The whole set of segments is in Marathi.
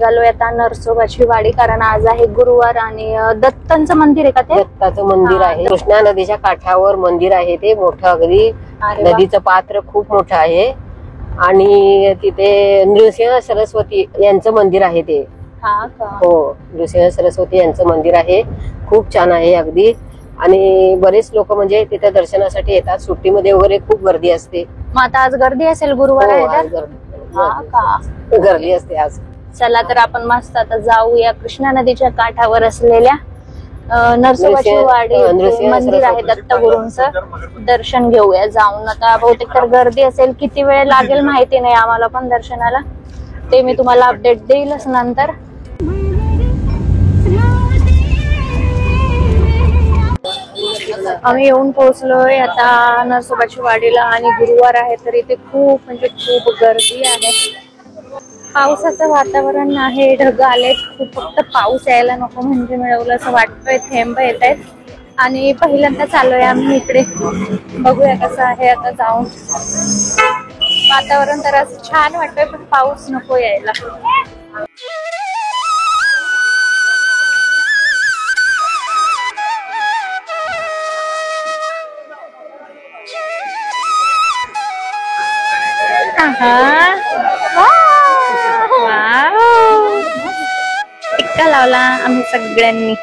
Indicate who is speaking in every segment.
Speaker 1: निघालोय आता नरसोबाची वाडी, कारण आज आहे गुरुवार आणि दत्तांचं मंदिर आहे का ते?
Speaker 2: दत्ताचं मंदिर आहे, कृष्णा नदीच्या काठावर मंदिर आहे ते मोठं अगदी. नदीचं पात्र खूप मोठं आहे आणि तिथे नृसिंह सरस्वती यांचं मंदिर आहे ते. हो, नृसिंह सरस्वती यांचं मंदिर आहे, खूप छान आहे अगदी. आणि बरेच लोक म्हणजे तिथे दर्शनासाठी येतात, सुट्टीमध्ये वगैरे खूप गर्दी असते.
Speaker 1: मग आता आज गर्दी असेल, गुरुवार आहे तर
Speaker 2: गर्दी असते आज.
Speaker 1: चला तर आपण मस्त आता जाऊया कृष्णा नदीच्या काठावर असलेल्या नरसोबाची वाडी मंदिर आहे दत्तगुरूंचं, दर्शन घेऊया जाऊन. आता बहुतेक तर गर्दी असेल, किती वेळ लागेल माहिती नाही आम्हाला पण दर्शनाला, ते मी तुम्हाला अपडेट देईलच नंतर. आम्ही येऊन पोहोचलोय आता नरसोबाची वाडीला आणि गुरुवार आहे तर इथे खूप म्हणजे खूप गर्दी आहे. पावसाचं वातावरण आहे, ढग आलेत खूप, फक्त पाऊस यायला नको म्हणजे मिळवलं असं वाटतंय. थेंब येत आहेत आणि पहिल्यांदा चाललोय आम्ही इकडे, बघूया कसं आहे आता जाऊन. वातावरण तर असं छान वाटतंय पण पाऊस नको यायला. टिक्का लावला आम्ही सगळ्यांनी.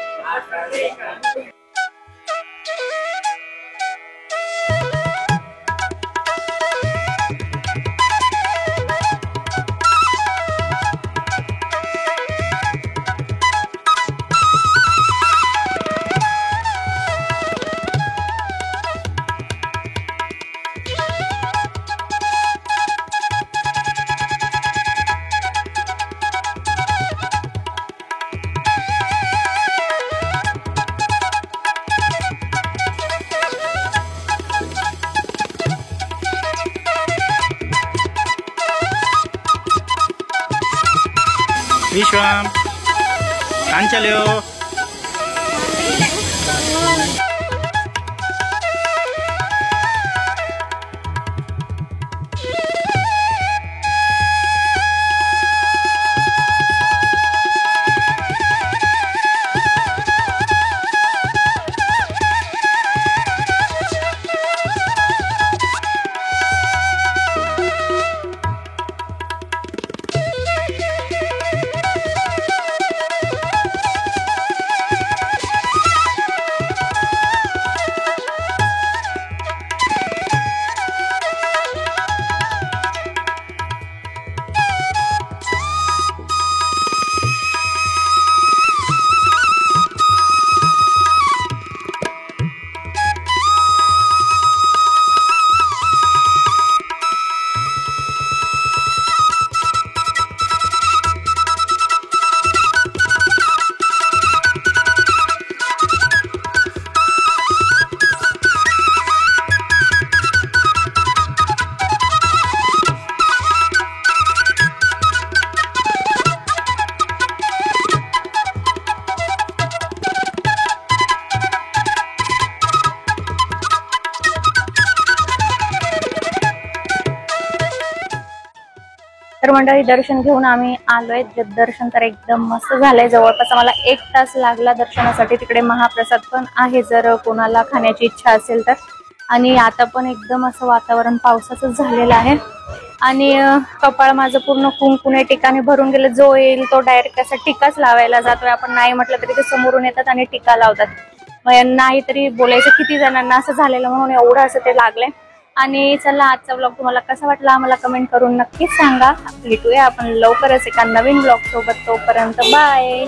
Speaker 3: विश्वाम कहाँ चले हो?
Speaker 1: तर मंडळी दर्शन घेऊन आम्ही आलोय. दर्शन तर एकदम मस्त झालंय. जवळपास आम्हाला 1 तास लागला दर्शनासाठी. तिकडे महाप्रसाद पण आहे जर कोणाला खाण्याची इच्छा असेल तर. आणि आता पण एकदम असं वातावरण पावसाचं झालेलं आहे आणि कपाळ माझं पूर्ण कुंकुने टिकाने भरून गेले. जो येईल तो डायरेक्ट असा टिकाच लावायला जातोय. आपण नाही म्हटलं तरी ते समोरून येतात आणि टिका लावतात. नाही तरी बोलायचं किती जणांना असं झालेलं म्हणून एवढं असं ते लागलंय. आणि चला आजचा ब्लॉग तुम्हाला कसा वाटला आम्हाला कमेंट करून नक्कीच सांगा. भेटूया आपण लवकरच एका नवीन ब्लॉग सोबत. तोपर्यंत बाय.